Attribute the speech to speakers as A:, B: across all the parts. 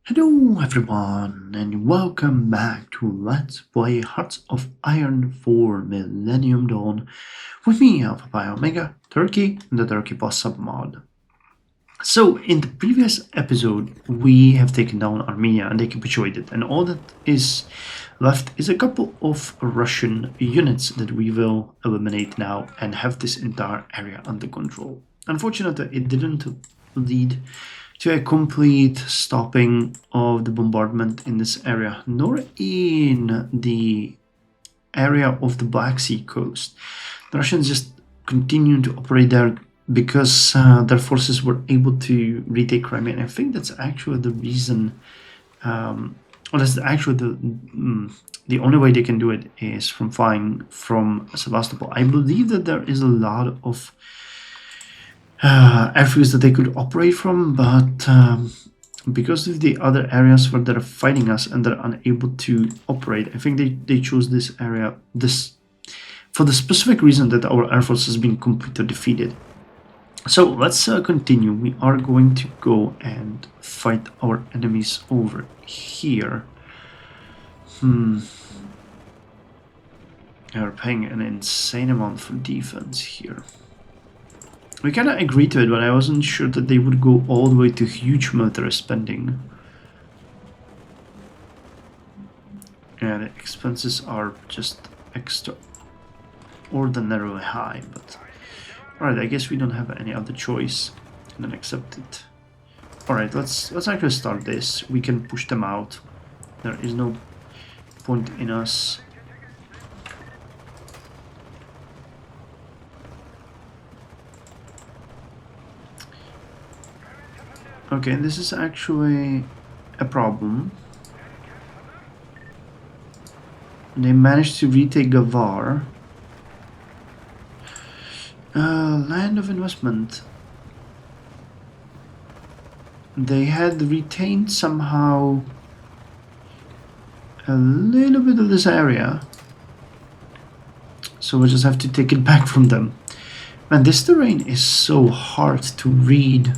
A: Hello everyone and welcome back to Let's Play Hearts of Iron 4 Millennium Dawn with me, Alpha Pi Omega, Turkey, and the Turkey Boss submod. So, in the previous episode, we have taken down Armenia and they capitulated, and all that is left is a couple of Russian units that we will eliminate now and have this entire area under control. Unfortunately, it didn't lead to a complete stopping of the bombardment in this area, nor in the area of the Black Sea coast. The Russians just continued to operate there because their forces were able to retake Crimea. And I think that's actually the reason, or that's actually the only way they can do it is from flying from Sevastopol. I believe that there is a lot of airfields that they could operate from, but because of the other areas where they're fighting us and they're unable to operate, I think they chose this area for the specific reason that our air force has been completely defeated. So let's continue. We are going to go and fight our enemies over here. They're paying an insane amount for defense here. We kind of agreed to it, but I wasn't sure that they would go all the way to huge military spending. Yeah, the expenses are just extraordinarily high, but alright, I guess we don't have any other choice than accept it. Alright, let's actually start this. We can push them out. There is no point in us okay, this is actually a problem. They managed to retake Gavar. Land of investment. They had retained somehow a little bit of this area. So we'll just have to take it back from them. Man, this terrain is so hard to read.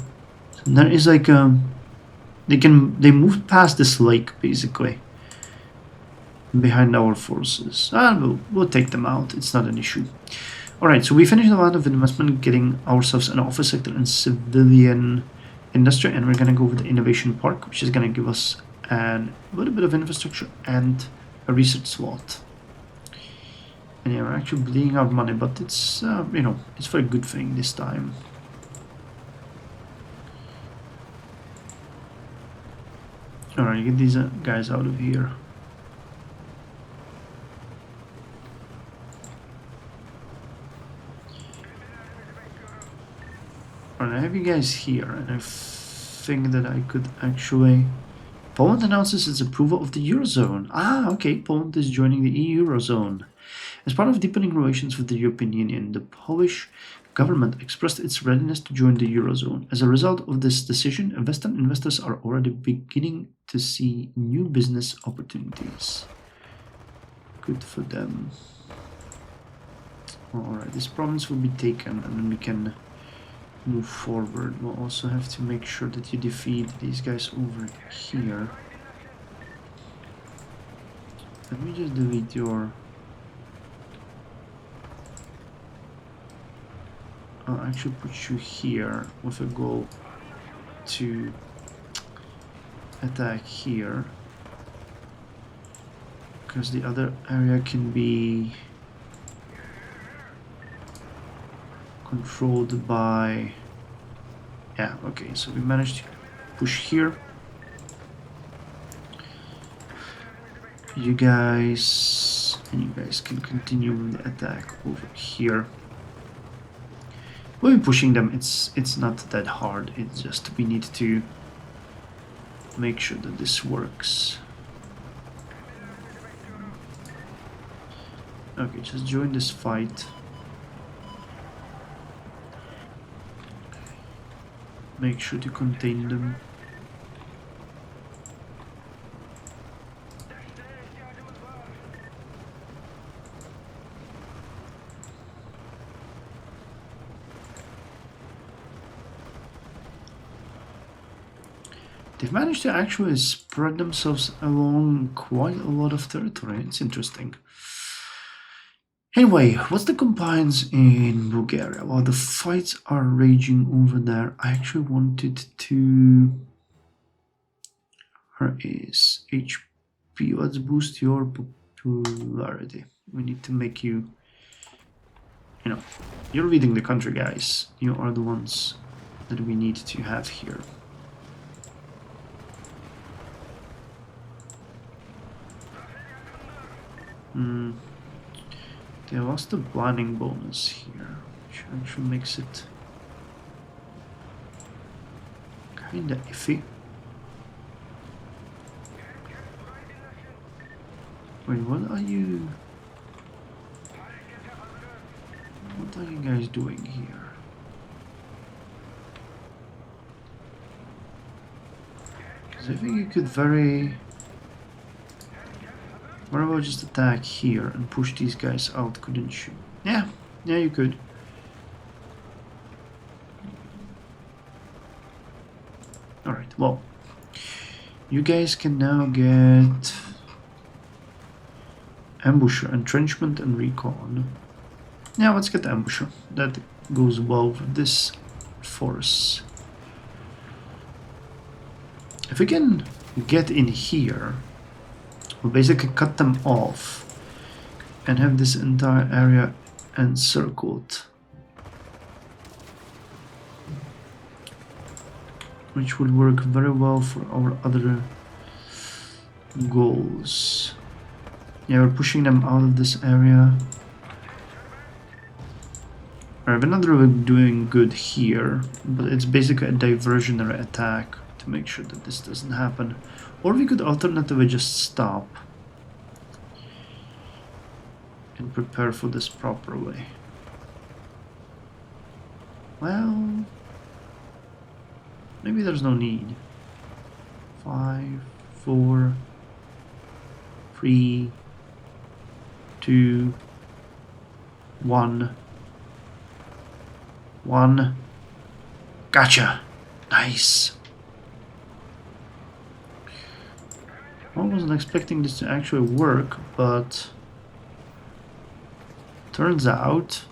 A: There is like they moved past this lake basically behind our forces. We'll take them out. It's not an issue. Alright, so we finished a lot of investment getting ourselves an office sector and civilian industry, and we're gonna go with the innovation park, which is gonna give us a little bit of infrastructure and a research slot. And yeah, we're actually bleeding out money, but it's you know, it's for a good thing this time. Alright, get these guys out of here. Alright, I have you guys here, and I think that I could actually... Poland announces its approval of the Eurozone. Ah, okay, Poland is joining the Eurozone. As part of deepening relations with the European Union, the Polish government expressed its readiness to join the Eurozone. As a result of this decision, Western investors are already beginning to see new business opportunities. Good for them. Alright, this province will be taken and then we can move forward. We'll also have to make sure that you defeat these guys over here. Let me just delete your... I'll actually put you here with a goal to attack here, because the other area can be controlled by... Yeah, okay, so we managed to push here. You guys can continue with the attack over here. We'll be pushing them. It's not that hard. It's just we need to make sure that this works. Okay, just join this fight. Make sure to contain them. They've managed to actually spread themselves along quite a lot of territory. It's interesting. Anyway, what's the compliance in Bulgaria? While the fights are raging over there, I actually wanted to... Where is HP? Let's boost your popularity. We need to make you... You know, you're leading the country, guys. You are the ones that we need to have here. They lost the planning bonus here, which actually makes it kinda iffy. Wait, what are you... What are you guys doing here? Because I think you could very... What about just attack here and push these guys out, couldn't you? Yeah, you could. Alright, well. You guys can now get... Ambusher, entrenchment and recon. Yeah, let's get the ambusher. That goes well with this force. If we can get in here, we'll basically cut them off and have this entire area encircled, which would work very well for our other goals. Yeah, we're pushing them out of this area. Alright, we're not really doing good here, but it's basically a diversionary attack to make sure that this doesn't happen. Or we could alternatively just stop and prepare for this properly. Well, maybe there's no need. 5, 4, 3, 2, 1. 1. Gotcha. Nice. I wasn't expecting this to actually work, but turns out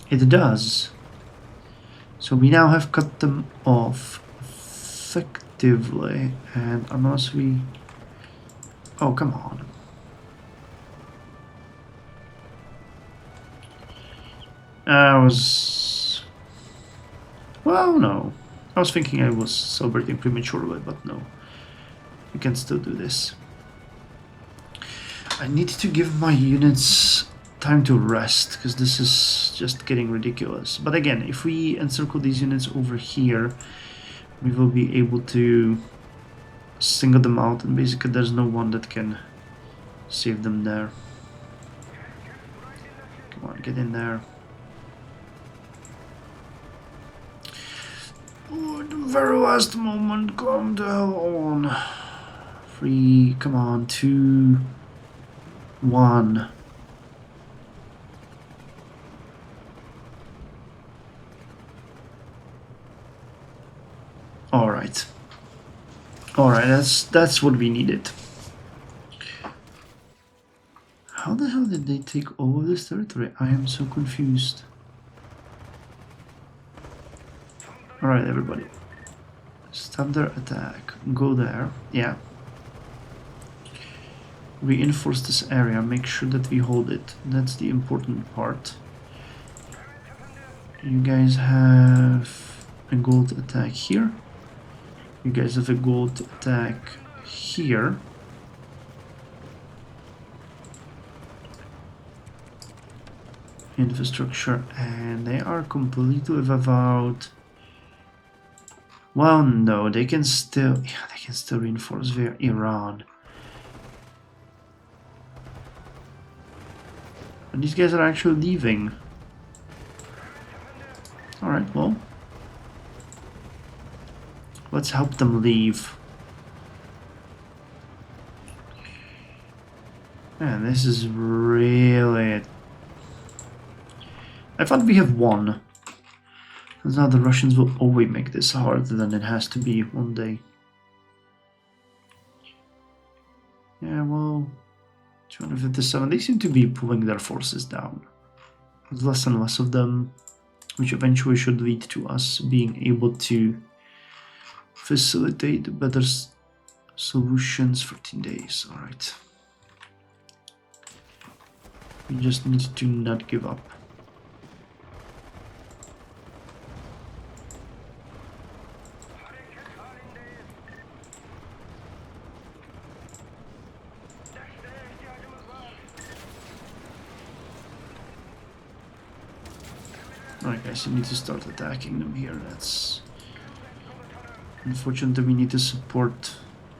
A: it does. So we now have cut them off effectively, and unless we... Oh, come on. I was... Well, no. I was thinking I was celebrating prematurely, but no. We can still do this. I need to give my units time to rest, because this is just getting ridiculous. But again, if we encircle these units over here, we will be able to single them out, and basically there's no one that can save them there. Come on, get in there. Oh, at the very last moment, calm the hell on. 3, come on, 2, 1. Alright. Alright, that's what we needed. How the hell did they take all of this territory? I am so confused. Alright, everybody. Stop their attack. Go there. Yeah. Reinforce this area. Make sure that we hold it. That's the important part. You guys have a goal to attack here. You guys have a goal to attack here. Infrastructure, and they are completely without... Well, no, they can still... Yeah, they can still reinforce their Iran. And these guys are actually leaving. Alright, well. Let's help them leave. Man, this is really... I thought we have won. Now the Russians will always make this harder than it has to be one day. Yeah, well, 257. They seem to be pulling their forces down. There's less and less of them, which eventually should lead to us being able to facilitate better solutions. 14 days, alright. We just need to not give up. Alright guys, you need to start attacking them here. That's unfortunately, we need to support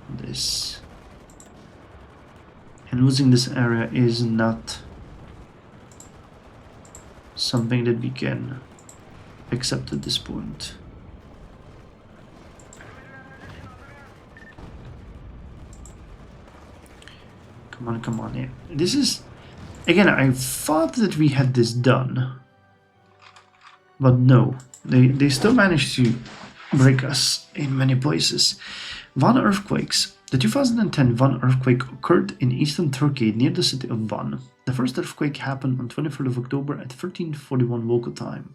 A: this. And losing this area is not something that we can accept at this point. Come on, yeah. This is, again, I thought that we had this done. But no, they still managed to break us in many places. Van earthquakes. The 2010 Van earthquake occurred in eastern Turkey near the city of Van. The first earthquake happened on 23rd of October at 1341 local time.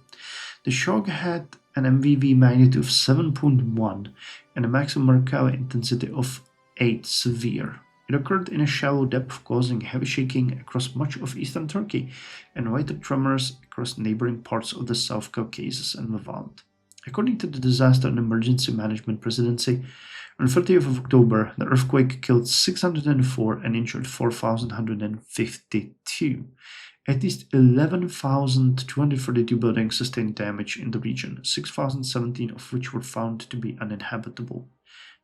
A: The shock had an MVV magnitude of 7.1 and a maximum Mercalli intensity of 8 severe. It occurred in a shallow depth, causing heavy shaking across much of eastern Turkey and lighter tremors across neighboring parts of the South Caucasus and Levant. According to the Disaster and Emergency Management Presidency, on 30th of October, the earthquake killed 604 and injured 4,152. At least 11,232 buildings sustained damage in the region, 6,017 of which were found to be uninhabitable.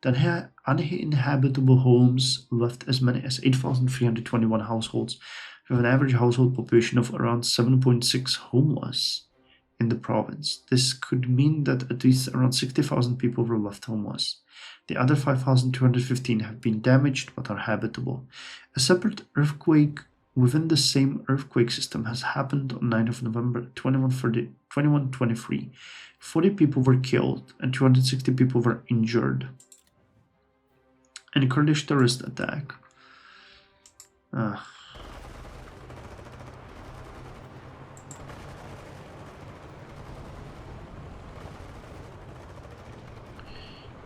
A: The uninhabitable homes left as many as 8,321 households, with an average household population of around 7.6 homeless in the province. This could mean that at least around 60,000 people were left homeless. The other 5,215 have been damaged but are habitable. A separate earthquake within the same earthquake system has happened on 9th of November 2123. 40 people were killed and 260 people were injured. And a Kurdish terrorist attack.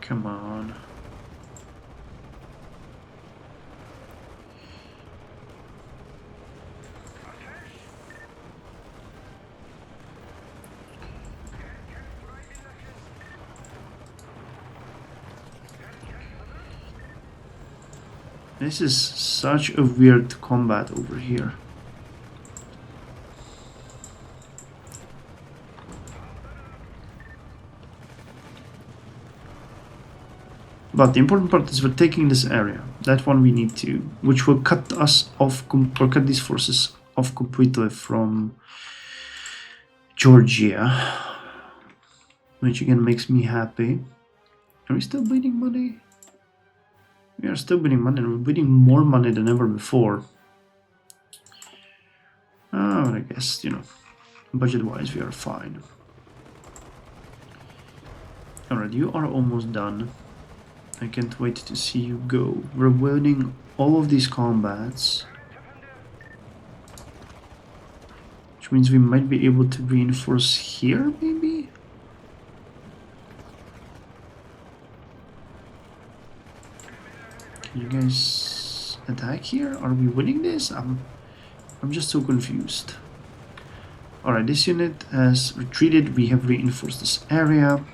A: Come on. This is such a weird combat over here. But the important part is we're taking this area. That one we need to, which will cut us off, or cut these forces off completely from Georgia. Which again makes me happy. Are we still bleeding money? We are still bleeding money, and we're bleeding more money than ever before. I guess, you know, budget-wise we are fine. Alright, you are almost done. I can't wait to see you go. We're winning all of these combats, which means we might be able to reinforce here, maybe? Can you guys attack here? Are we winning this? I'm just so confused. Alright, this unit has retreated. We have reinforced this area.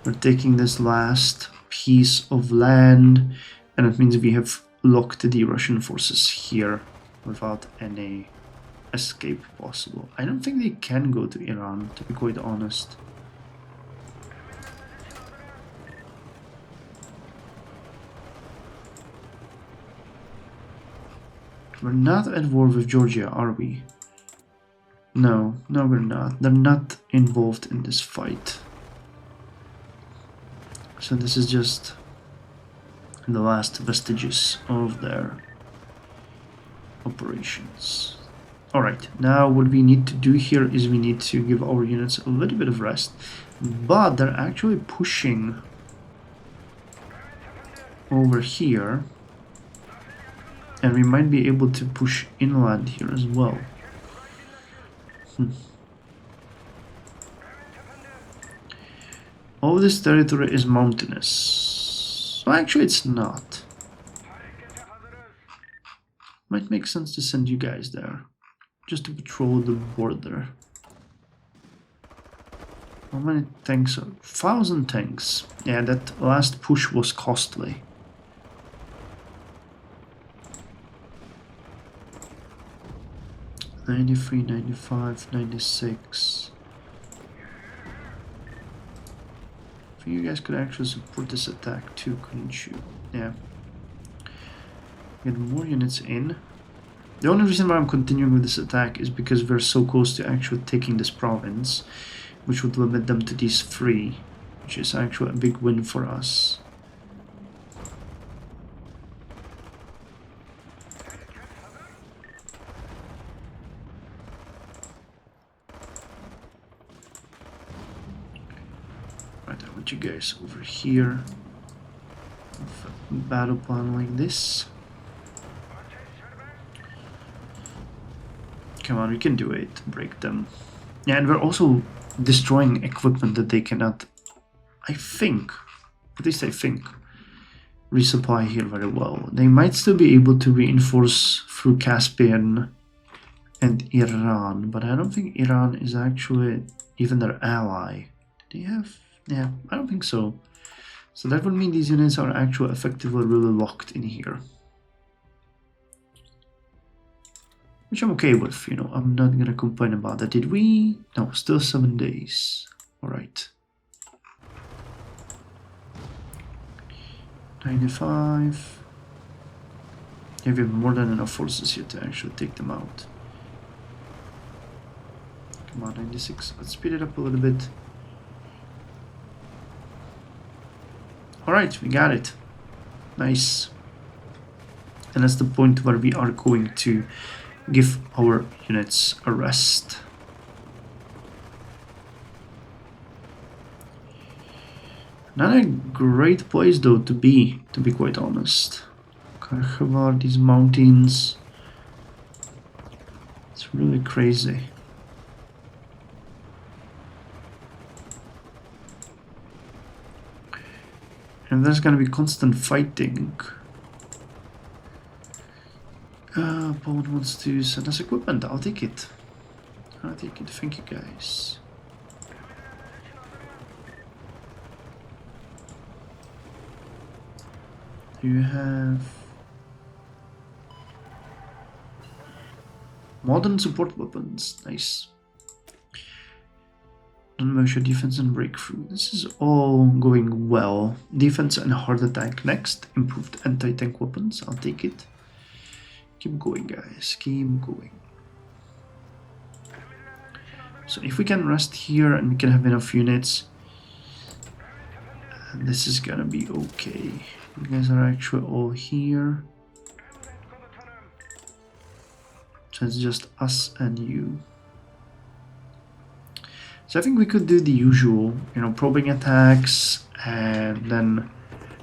A: We're taking this last piece of land, and it means we have locked the Russian forces here without any escape possible. I don't think they can go to Iran, to be quite honest. We're not at war with Georgia, are we? No, we're not. They're not involved in this fight. So this is just the last vestiges of their operations. Alright, now what we need to do here is we need to give our units a little bit of rest. But they're actually pushing over here. And we might be able to push inland here as well. All this territory is mountainous. Well, actually it's not. Might make sense to send you guys there. Just to patrol the border. How many tanks? 1,000 tanks. Yeah, that last push was costly. '93, '95, '96. I think you guys could actually support this attack too, couldn't you? Yeah. Get more units in. The only reason why I'm continuing with this attack is because we're so close to actually taking this province, which would limit them to these 3, which is actually a big win for us. Right, I want you guys over here. Battle plan like this. Come on, we can do it. Break them. Yeah, and we're also destroying equipment that they cannot, I think, at least I think, resupply here very well. They might still be able to reinforce through Caspian and Iran, but I don't think Iran is actually even their ally. Do they have? Yeah, I don't think so. So that would mean these units are actually effectively really locked in here. Which I'm okay with, you know, I'm not gonna complain about that. Did we? No, still 7 days. Alright. 95. Yeah, we have more than enough forces here to actually take them out. Come on, 96. Let's speed it up a little bit. Alright, we got it. Nice. And that's the point where we are going to give our units a rest. Not a great place though to be quite honest. Karkhavar, these mountains. It's really crazy. And there's gonna be constant fighting. Poland wants to send us equipment. I'll take it. I'll take it. Thank you, guys. Do you have modern support weapons? Nice. Non-militia defense and breakthrough. This is all going well. Defense and heart attack next. Improved anti-tank weapons. I'll take it. Keep going, guys. Keep going. So if we can rest here and we can have enough units, this is gonna be okay. You guys are actually all here. So it's just us and you. So I think we could do the usual, you know, probing attacks and then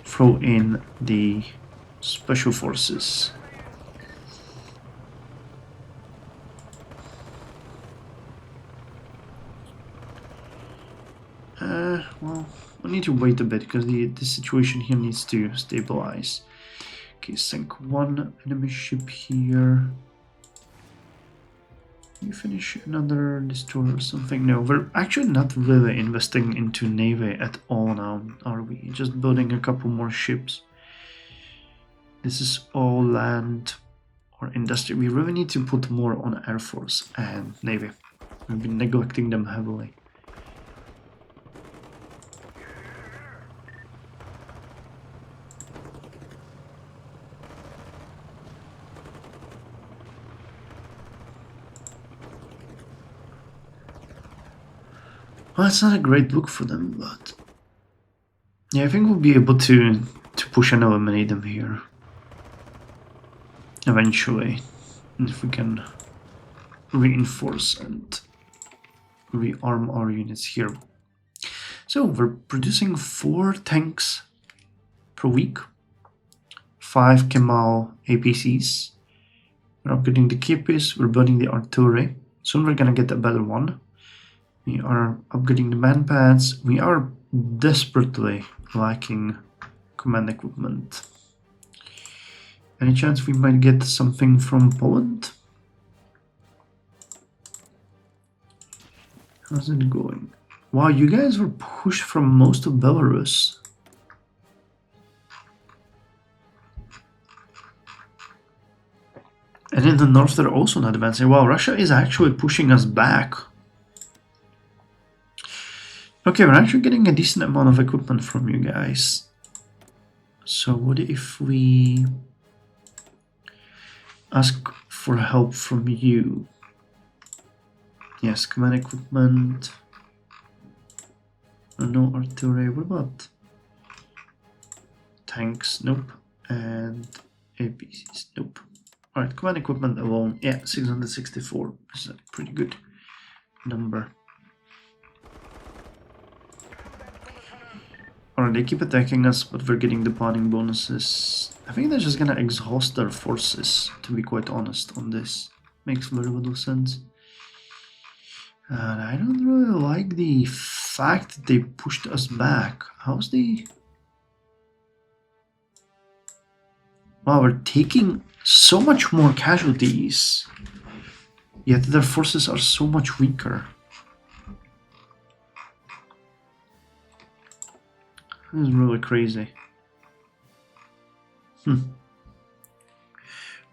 A: throw in the special forces. Well, we need to wait a bit because the situation here needs to stabilize. Okay, sink 1 enemy ship here. You finish another destroyer or something? No, we're actually not really investing into Navy at all now, are we? Just building a couple more ships. This is all land or industry. We really need to put more on Air Force and Navy. We've been neglecting them heavily. Well, it's not a great look for them, but yeah, I think we'll be able to push and eliminate them here eventually, if we can reinforce and rearm our units here. So we're producing 4 tanks per week, 5 Kemal APCs, We're upgrading the kipis, we're building the artillery. Soon we're gonna get a better one. We are upgrading the manpads. We are desperately lacking command equipment. Any chance we might get something from Poland? How's it going? Wow, you guys were pushed from most of Belarus. And in the north they're also not advancing. Wow, Russia is actually pushing us back. Okay, we're actually getting a decent amount of equipment from you guys. So what if we ask for help from you? Yes, command equipment. No artillery. What about tanks? Nope. And APCs? Nope. Alright, command equipment alone. Yeah, 664 is a pretty good number. Alright, they keep attacking us, but we're getting the planning bonuses. I think they're just gonna exhaust their forces, to be quite honest on this. Makes very little sense. And I don't really like the fact that they pushed us back. How's the... Wow, we're taking so much more casualties, yet their forces are so much weaker. This is really crazy.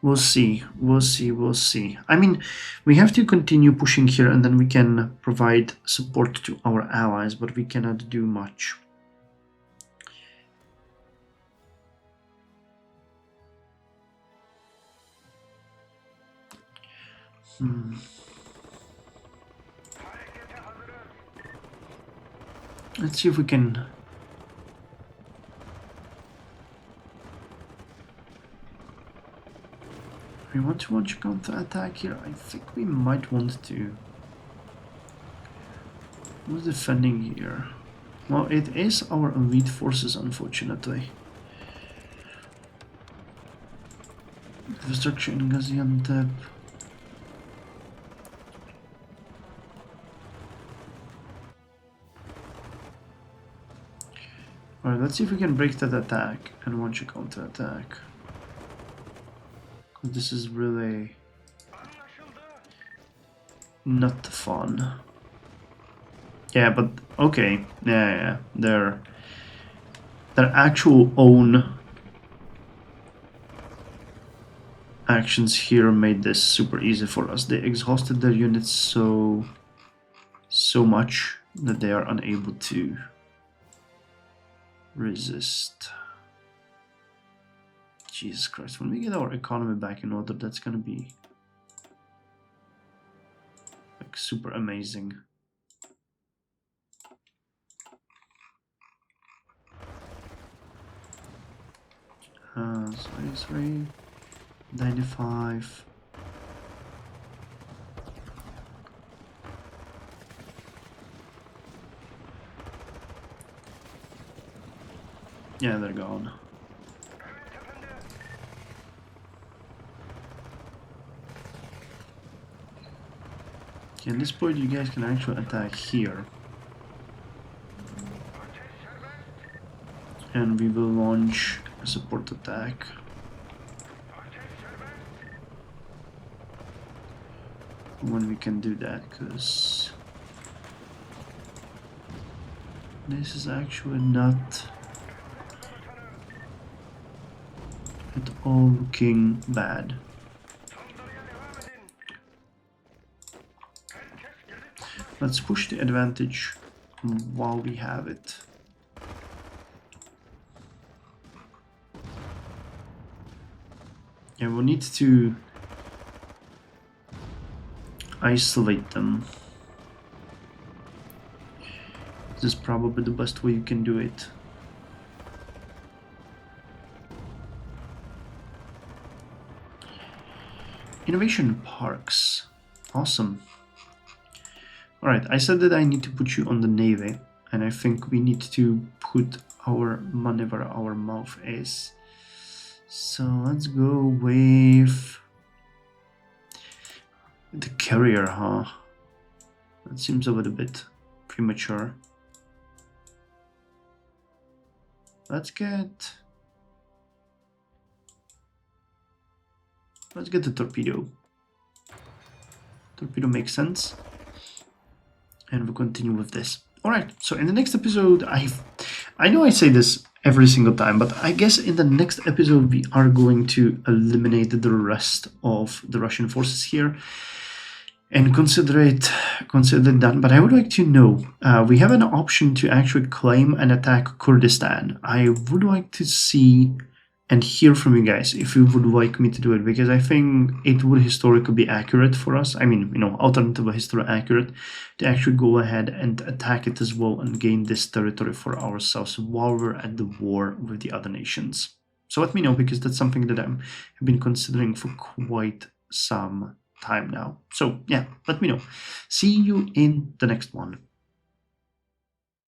A: We'll see, we'll see, we'll see. I mean, we have to continue pushing here and then we can provide support to our allies, but we cannot do much. Let's see if we can... We want to launch a counter-attack here? I think we might want to. Who's defending here? Well, it is our elite forces, unfortunately. Infrastructure in Gaziantep. Alright, let's see if we can break that attack and launch a counter-attack. This is really not fun. Yeah, but okay. Yeah. Their actual own actions here made this super easy for us. They exhausted their units so much that they are unable to resist. Jesus Christ, when we get our economy back in order, that's gonna be like super amazing. Sorry, 95. Yeah, they're gone. Okay, at this point you guys can actually attack here. And we will launch a support attack. When we can do that, because this is actually not at all looking bad. Let's push the advantage while we have it. Yeah, we'll need to isolate them. This is probably the best way you can do it. Innovation parks. Awesome. Alright, I said that I need to put you on the navy, and I think we need to put our money where our mouth is. So let's go with The carrier, huh? That seems a little bit premature. Let's get the torpedo. Torpedo makes sense. And we'll continue with this. Alright, so in the next episode, I know I say this every single time, but I guess in the next episode we are going to eliminate the rest of the Russian forces here and consider that. But I would like to know, we have an option to actually claim and attack Kurdistan. I would like to see and hear from you guys if you would like me to do it, because I think it would historically be accurate for us. I mean, alternative history accurate to actually go ahead and attack it as well and gain this territory for ourselves while we're at the war with the other nations. So let me know, because that's something that I've been considering for quite some time now. So yeah, let me know. See you in the next one.